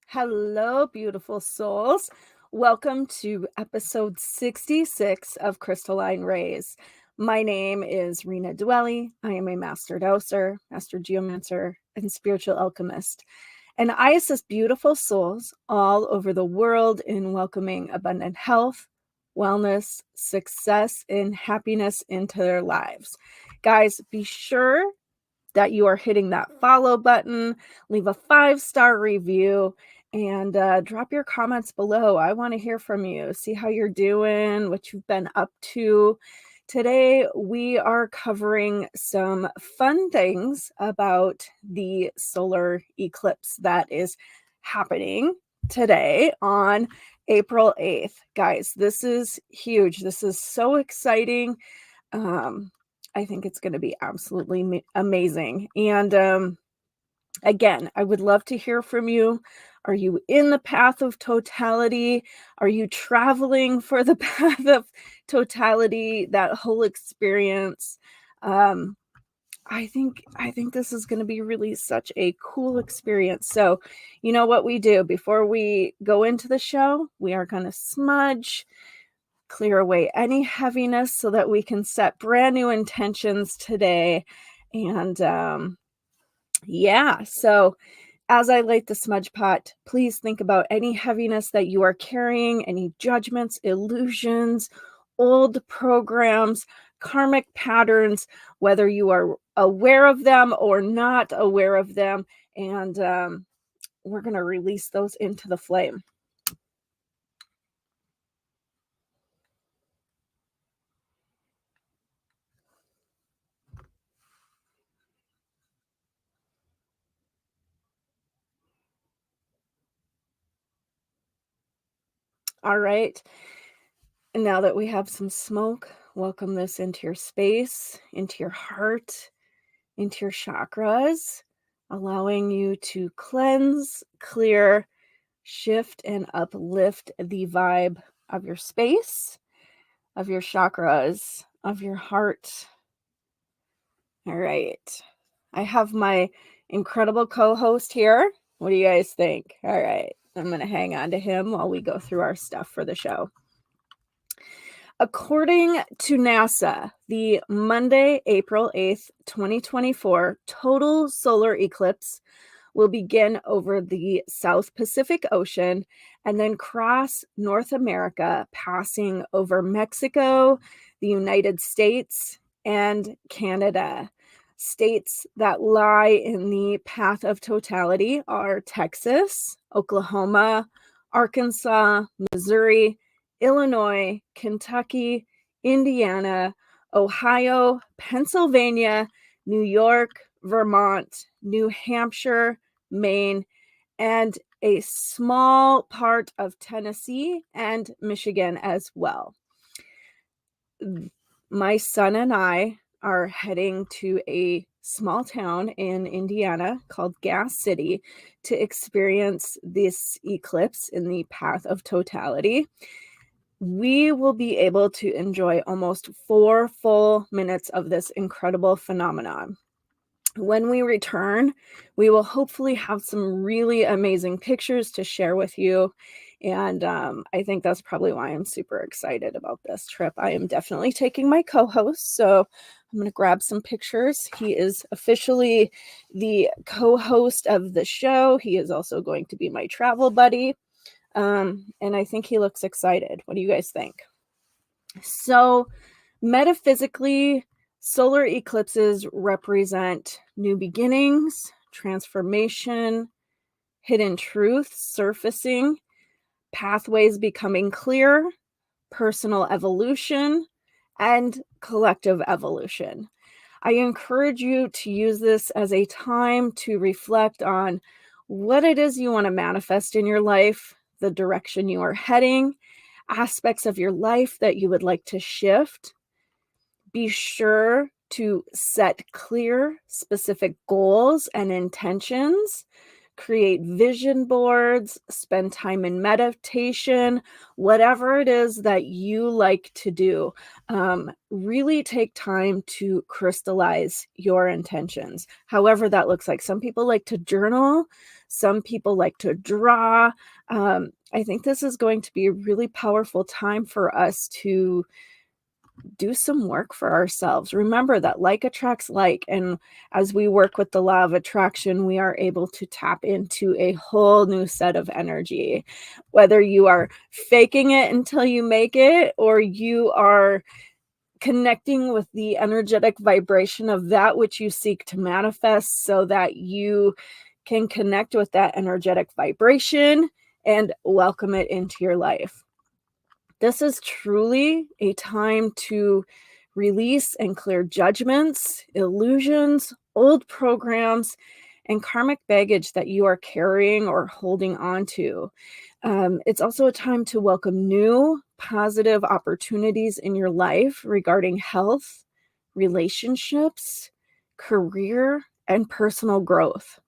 Hello, beautiful souls. Welcome to episode 66 of Crystalline Rays. My name is Rena. I am a master dowser, master geomancer, and spiritual alchemist. And I assist beautiful souls all over the world in welcoming abundant health, wellness, success, and happiness into their lives. Guys, be sure that you are hitting that follow button, leave a 5-star review, and drop your comments below. I want to hear from you, see how you're doing, what you've been up to. Today, we are covering some fun things about the solar eclipse that is happening today on April 8th. Guys, this is huge. This is so exciting. I think it's going to be absolutely amazing. And again, I would love to hear from you. Are you in the path of totality? Are you traveling for the path of totality, that whole experience? I think this is going to be really such a cool experience. So, you know what we do before we go into the show? We are going to smudge, clear away any heaviness so that we can set brand new intentions today. And so as I light the smudge pot, please think about any heaviness that you are carrying, any judgments, illusions, old programs, karmic patterns, whether you are aware of them or not aware of them. And we're going to release those into the flame. All right. And now that we have some smoke, welcome this into your space, into your heart, into your chakras, allowing you to cleanse, clear, shift, and uplift the vibe of your space, of your chakras, of your heart. All right. I have my incredible co-host here. What do you guys think? All right. I'm going to hang on to him while we go through our stuff for the show. According to NASA, the Monday, April 8th, 2024 total solar eclipse will begin over the South Pacific Ocean and then cross North America, passing over Mexico, the United States, and Canada. States that lie in the path of totality are Texas, Oklahoma, Arkansas, Missouri, Illinois, Kentucky, Indiana, Ohio, Pennsylvania, New York, Vermont, New Hampshire, Maine, and a small part of Tennessee and Michigan as well. My son and I are heading to a small town in Indiana called Gas City to experience this eclipse in the path of totality. We will be able to enjoy almost 4 full minutes of this incredible phenomenon. When we return, we will hopefully have some really amazing pictures to share with you. And I think that's probably why I'm super excited about this trip. I am definitely taking my co-host, so I'm going to grab some pictures. He is officially the co-host of the show. He is also going to be my travel buddy. And I think he looks excited. What do you guys think? So metaphysically, solar eclipses represent new beginnings, transformation, hidden truths surfacing, pathways becoming clear, personal evolution, and collective evolution. I encourage you to use this as a time to reflect on what it is you want to manifest in your life, the direction you are heading, aspects of your life that you would like to shift. Be sure to set clear, specific goals and intentions create vision boards, spend time in meditation, whatever it is that you like to do. Really take time to crystallize your intentions, however that looks like. Some people like to journal, some people like to draw. I think this is going to be a really powerful time for us to do some work for ourselves. Remember that like attracts like, and as we work with the law of attraction, we are able to tap into a whole new set of energy. Whether you are faking it until you make it, or you are connecting with the energetic vibration of that which you seek to manifest, so that you can connect with that energetic vibration and welcome it into your life. This is truly a time to release and clear judgments, illusions, old programs, and karmic baggage that you are carrying or holding on to. It's also a time to welcome new positive opportunities in your life regarding health, relationships, career, and personal growth.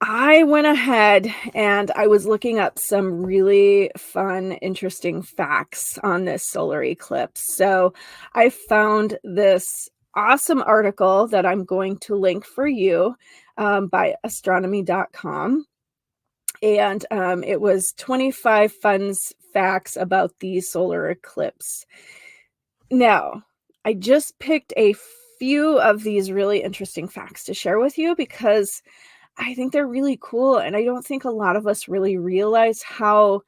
I went ahead and I was looking up some really fun, interesting facts on this solar eclipse. So I found this awesome article that I'm going to link for you by astronomy.com. And it was 25 fun facts about the solar eclipse. Now, I just picked a few of these really interesting facts to share with you because I think they're really cool, and I don't think a lot of us really realize how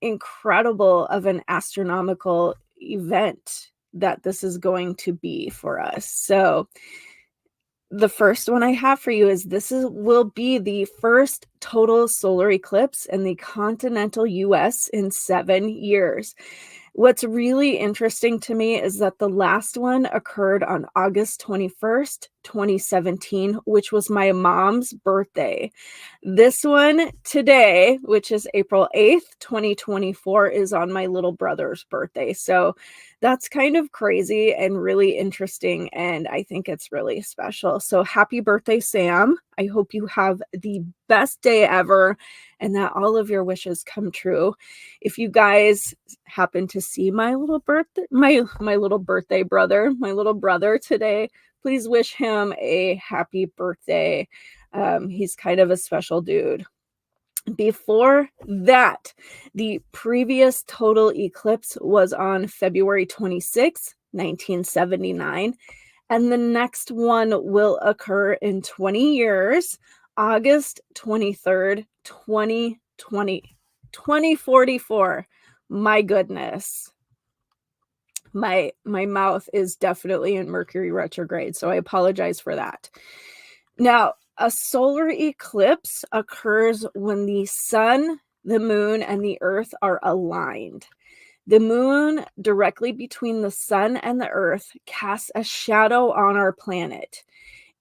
incredible of an astronomical event that this is going to be for us. So the first one I have for you is will be the first total solar eclipse in the continental US in 7 years. What's really interesting to me is that the last one occurred on August 21st, 2017, which was my mom's birthday. This one today, which is April 8th, 2024, is on my little brother's birthday. So that's kind of crazy and really interesting, and I think it's really special. So happy birthday, Sam. I hope you have the best day ever and that all of your wishes come true. If you guys happen to see my little birthday brother, my little brother today, please wish him a happy birthday. He's kind of a special dude. Before that, the previous total eclipse was on February 26, 1979, and the next one will occur in 20 years, August 23rd, 2044. My goodness. My mouth is definitely in Mercury retrograde, so I apologize for that. Now, a solar eclipse occurs when the sun, the moon, and the earth are aligned. The moon, directly between the sun and the earth, casts a shadow on our planet.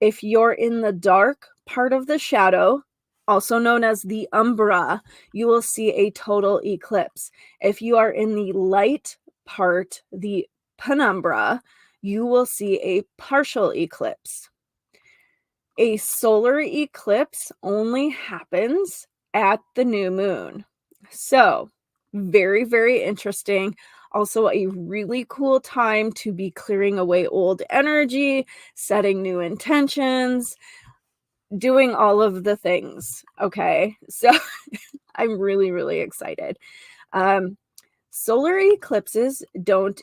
If you're in the dark part of the shadow, also known as the umbra, you will see a total eclipse. If you are in the light part, the penumbra, you will see a partial eclipse. A solar eclipse only happens at the new moon. So, very, very interesting. Also, a really cool time to be clearing away old energy, setting new intentions, doing all of the things. Okay, so I'm really, really excited. Solar eclipses don't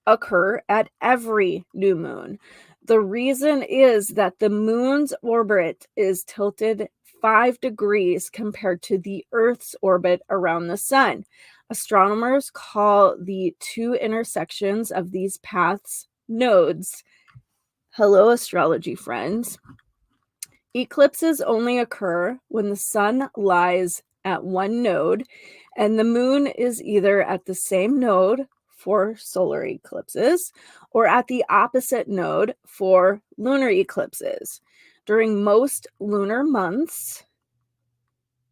occur at every new moon. The reason is that the moon's orbit is tilted 5 degrees compared to the Earth's orbit around the sun. Astronomers call the two intersections of these paths nodes. Hello, astrology friends. Eclipses only occur when the sun lies at one node and the moon is either at the same node for solar eclipses or at the opposite node for lunar eclipses. During most lunar months,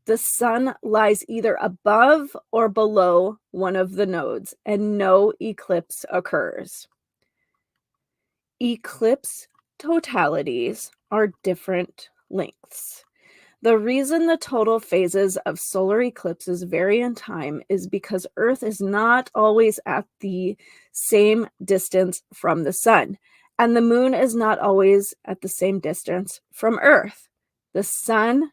the sun lies either above or below one of the nodes and no eclipse occurs. Eclipse totalities are different lengths. The reason the total phases of solar eclipses vary in time is because Earth is not always at the same distance from the sun, and the moon is not always at the same distance from Earth. The sun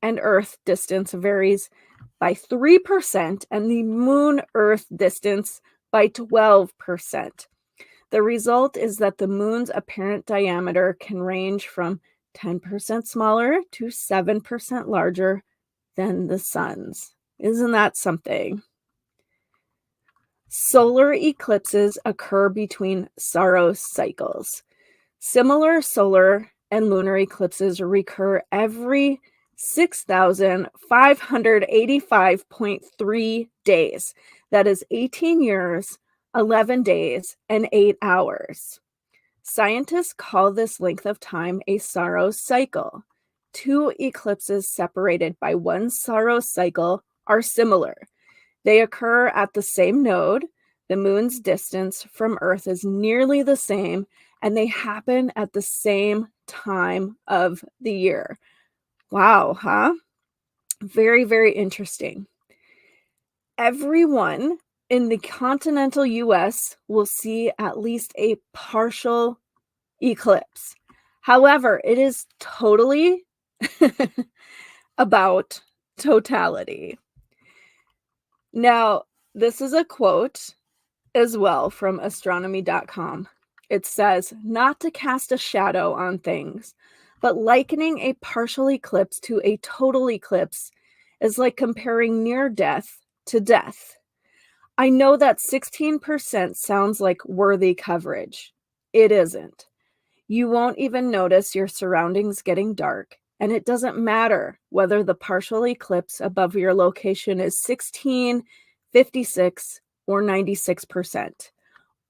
and Earth distance varies by 3%, and the moon-Earth distance by 12%. The result is that the moon's apparent diameter can range from 10% smaller to 7% larger than the sun's. Isn't that something? Solar eclipses occur between Saros cycles. Similar solar and lunar eclipses recur every 6,585.3 days. That is 18 years, 11 days, and 8 hours. Scientists call this length of time a Saros cycle. Two eclipses separated by one Saros cycle are similar. They occur at the same node. The moon's distance from Earth is nearly the same, and they happen at the same time of the year. Wow, huh? Very, very interesting. Everyone in the continental US will see at least a partial eclipse. However, it is totally about totality. Now, this is a quote as well from astronomy.com. It says, "Not to cast a shadow on things, but likening a partial eclipse to a total eclipse is like comparing near death to death. I know that 16% sounds like worthy coverage. It isn't. You won't even notice your surroundings getting dark, and it doesn't matter whether the partial eclipse above your location is 16, 56, or 96%.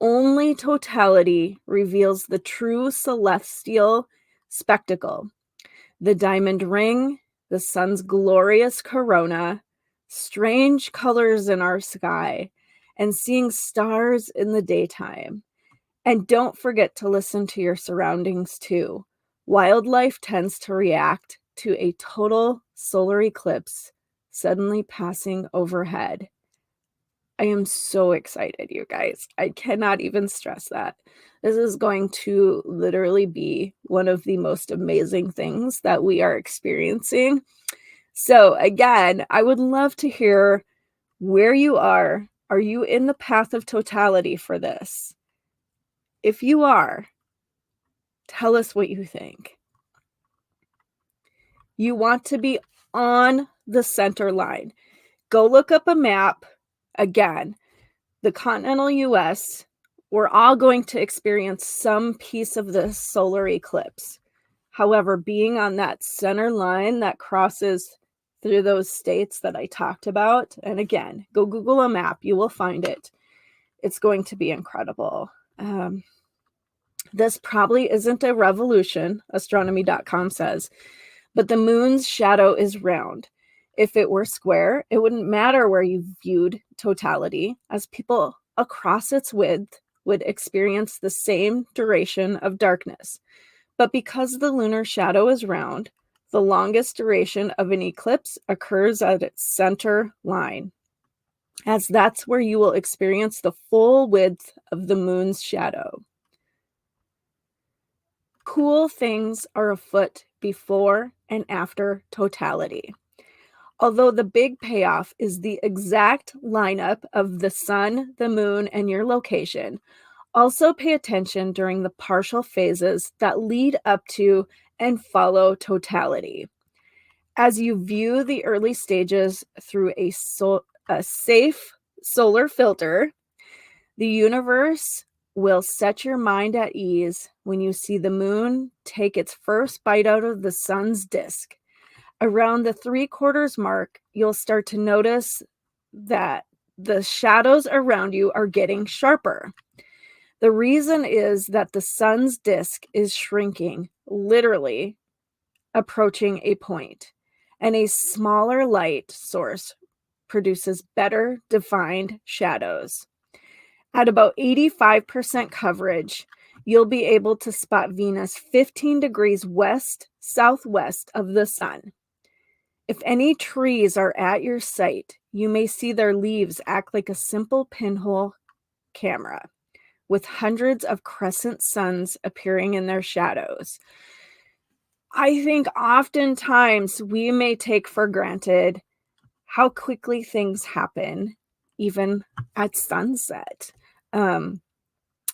Only totality reveals the true celestial spectacle. The diamond ring, the sun's glorious corona, strange colors in our sky, and seeing stars in the daytime. And don't forget to listen to your surroundings too. Wildlife tends to react to a total solar eclipse suddenly passing overhead." I am so excited, you guys. I cannot even stress that. This is going to literally be one of the most amazing things that we are experiencing. So again, I would love to hear where you are. Are you in the path of totality for this? If you are, tell us what you think. You want to be on the center line. Go look up a map. Again, the continental US, we're all going to experience some piece of the solar eclipse. However, being on that center line that crosses through those states that I talked about, and again, go Google a map, you will find it. It's going to be incredible. This probably isn't a revolution, astronomy.com says, but the moon's shadow is round. If it were square, it wouldn't matter where you viewed totality, as people across its width would experience the same duration of darkness. But because the lunar shadow is round, the longest duration of an eclipse occurs at its center line, as that's where you will experience the full width of the moon's shadow. Cool things are afoot before and after totality. Although the big payoff is the exact lineup of the sun, the moon, and your location, also pay attention during the partial phases that lead up to and follow totality. As you view the early stages through a safe solar filter, the universe will set your mind at ease when you see the moon take its first bite out of the sun's disk. Around the 3/4 mark, you'll start to notice that the shadows around you are getting sharper. The reason is that the sun's disk is shrinking, literally approaching a point, and a smaller light source produces better defined shadows. At about 85% coverage, you'll be able to spot Venus 15 degrees west-southwest of the sun. If any trees are at your site, you may see their leaves act like a simple pinhole camera, with hundreds of crescent suns appearing in their shadows. I think oftentimes we may take for granted how quickly things happen, even at sunset.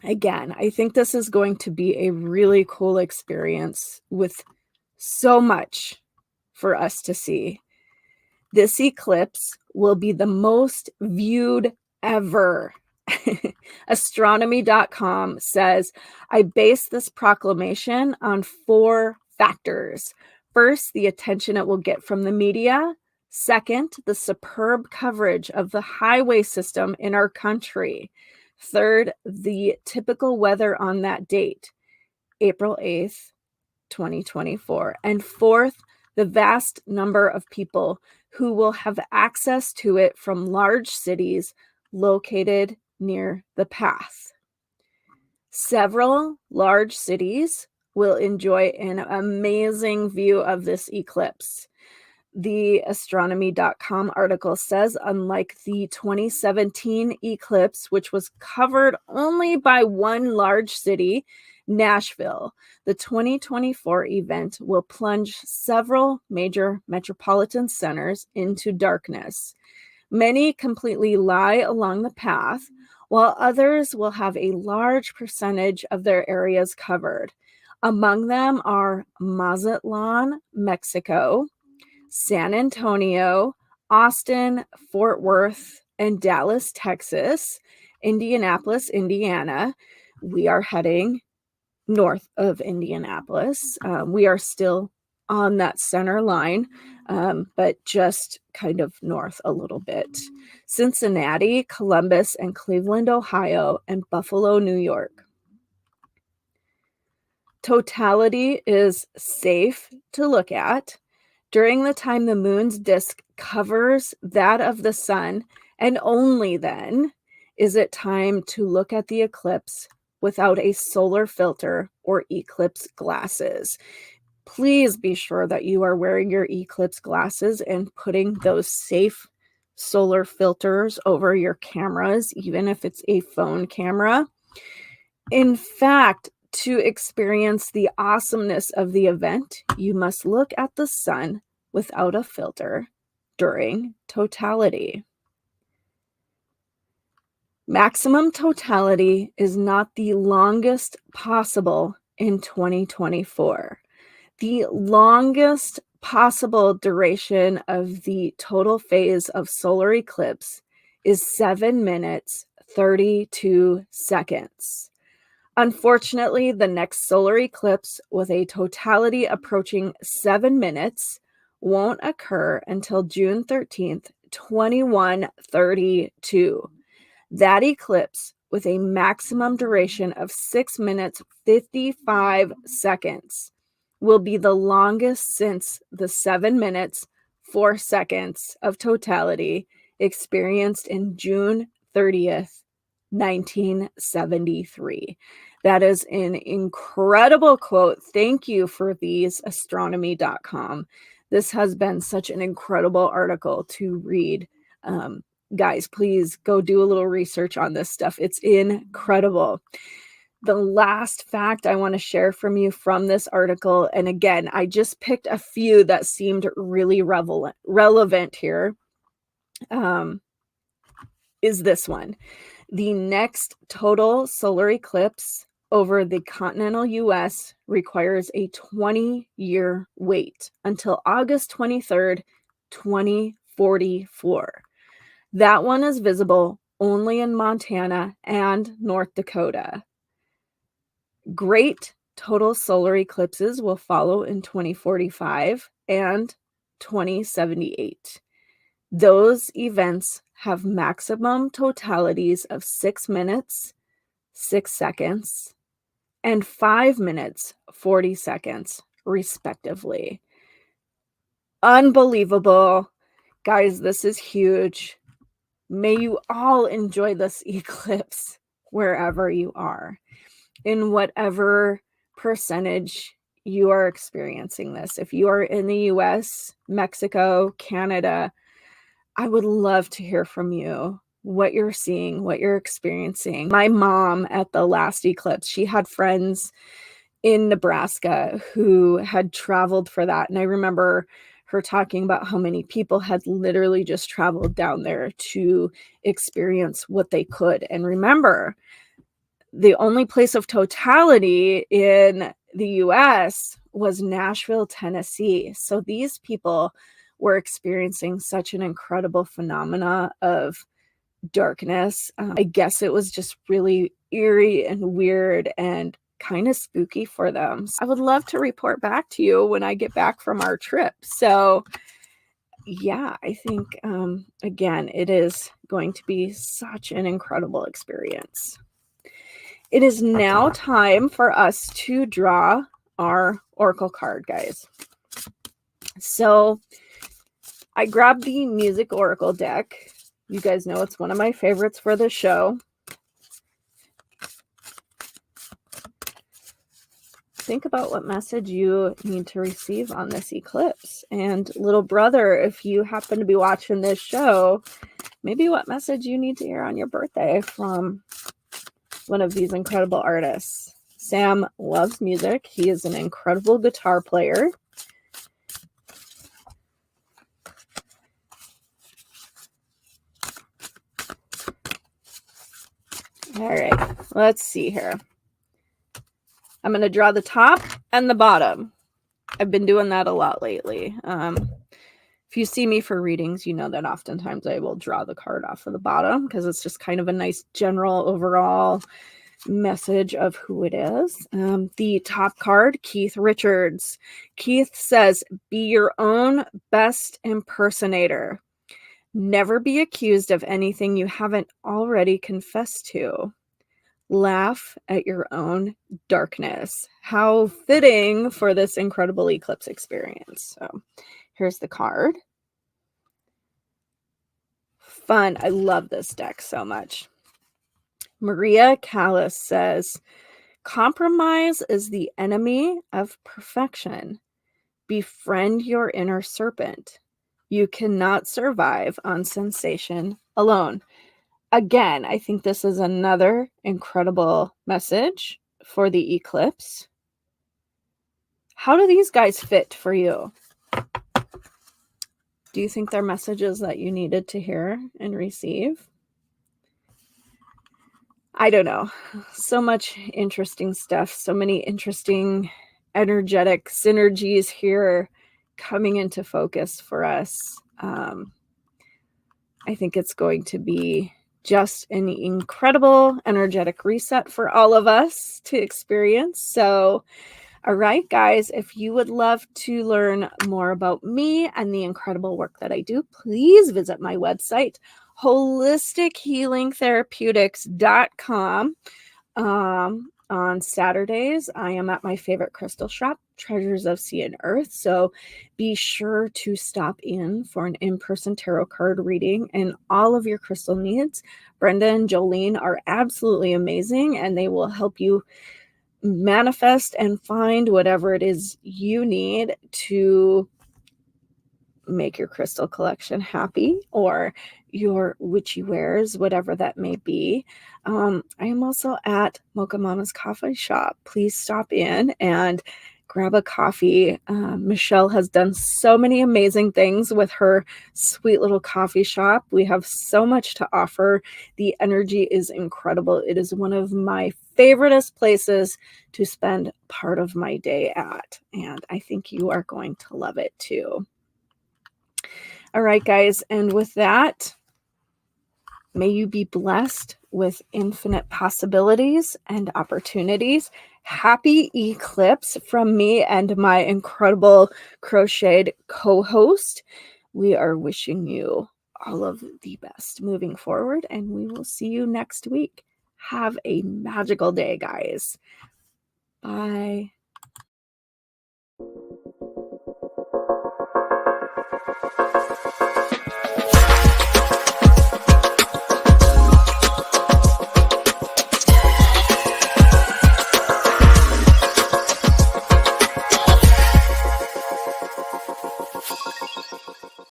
Again, I think this is going to be a really cool experience with so much for us to see. This eclipse will be the most viewed ever. Astronomy.com says, I base this proclamation on 4 factors. First, the attention it will get from the media. Second, the superb coverage of the highway system in our country. Third, the typical weather on that date, April 8th, 2024. And fourth, the vast number of people who will have access to it from large cities located near the path. Several large cities will enjoy an amazing view of this eclipse. The astronomy.com article says, unlike the 2017 eclipse, which was covered only by one large city, Nashville, the 2024 event will plunge several major metropolitan centers into darkness. Many completely lie along the path, while others will have a large percentage of their areas covered. Among them are Mazatlan, Mexico, San Antonio, Austin, Fort Worth, and Dallas, Texas, Indianapolis, Indiana. We are heading north of Indianapolis. We are still on that center line, but just kind of north a little bit. Cincinnati, Columbus, and Cleveland, Ohio, and Buffalo, New York. Totality is safe to look at during the time the moon's disk covers that of the sun, and only then is it time to look at the eclipse without a solar filter or eclipse glasses. Please be sure that you are wearing your eclipse glasses and putting those safe solar filters over your cameras, even if it's a phone camera. In fact, to experience the awesomeness of the event, you must look at the sun without a filter during totality. Maximum totality is not the longest possible in 2024. The longest possible duration of the total phase of solar eclipse is 7 minutes, 32 seconds. Unfortunately, the next solar eclipse with a totality approaching 7 minutes won't occur until June 13th, 2132. That eclipse, with a maximum duration of 6 minutes, 55 seconds, will be the longest since the 7 minutes, 4 seconds of totality experienced in June 30th, 1973. That is an incredible quote. Thank you for these, astronomy.com. This has been such an incredible article to read. Guys, please go do a little research on this stuff. It's incredible. The last fact I want to share from you from this article, and again, I just picked a few that seemed really relevant here, is this one. The next total solar eclipse over the continental U.S. requires a 20-year wait until August 23rd, 2044. That one is visible only in Montana and North Dakota. Great total solar eclipses will follow in 2045 and 2078. Those events have maximum totalities of 6 minutes, 6 seconds, and 5 minutes, 40 seconds, respectively. Unbelievable. Guys, this is huge. May you all enjoy this eclipse wherever you are. in whatever percentage you are experiencing this. If you are in the US, Mexico, Canada, I would love to hear from you what you're seeing, what you're experiencing. My mom at the last eclipse, she had friends in Nebraska who had traveled for that. And I remember her talking about how many people had literally just traveled down there to experience what they could. And remember, the only place of totality in the US was Nashville, Tennessee. So these people were experiencing such an incredible phenomena of darkness. I guess it was just really eerie and weird and kind of spooky for them. So I would love to report back to you when I get back from our trip. So yeah, I think, again, it is going to be such an incredible experience. It is now time for us to draw our oracle card, guys. So I grabbed the music oracle deck. You guys know it's one of my favorites for the show. Think about what message you need to receive on this eclipse. And little brother, if you happen to be watching this show, maybe what message you need to hear on your birthday from one of these incredible artists. Sam loves music. He is an incredible guitar player. All right, let's see here. I'm going to draw the top and the bottom. I've been doing that a lot lately. If you see me for readings, you know that oftentimes I will draw the card off of the bottom because it's just kind of a nice general overall message of who it is. The top card, Keith Richards. Keith says, be your own best impersonator. Never be accused of anything you haven't already confessed to. Laugh at your own darkness. How fitting for this incredible eclipse experience. So here's the card. Fun. I love this deck so much. Maria Callas says, compromise is the enemy of perfection. Befriend your inner serpent. You cannot survive on sensation alone. Again, I think this is another incredible message for the eclipse. How do these guys fit for you? Do you think they're messages that you needed to hear and receive? I don't know. So much interesting stuff. So many interesting energetic synergies here coming into focus for us. I think it's going to be just an incredible energetic reset for all of us to experience. So, all right, guys, if you would love to learn more about me and the incredible work that I do, please visit my website, holistichealingtherapeutics.com. On Saturdays, I am at my favorite crystal shop, Treasures of Sea and Earth. So be sure to stop in for an in-person tarot card reading and all of your crystal needs. Brenda and Jolene are absolutely amazing, and they will help you manifest and find whatever it is you need to make your crystal collection happy, or your witchy wares, whatever that may be. I am also at Mocha Mama's Coffee Shop. Please stop in and grab a coffee. Michelle has done so many amazing things with her sweet little coffee shop. We have so much to offer. The energy is incredible. It is one of my favoriteest places to spend part of my day at, and I think you are going to love it too. All right, guys, and with that, may you be blessed with infinite possibilities and opportunities. Happy eclipse from me and my incredible crocheted co-host. We are wishing you all of the best moving forward, and we will see you next week. Have a magical day, guys. Bye.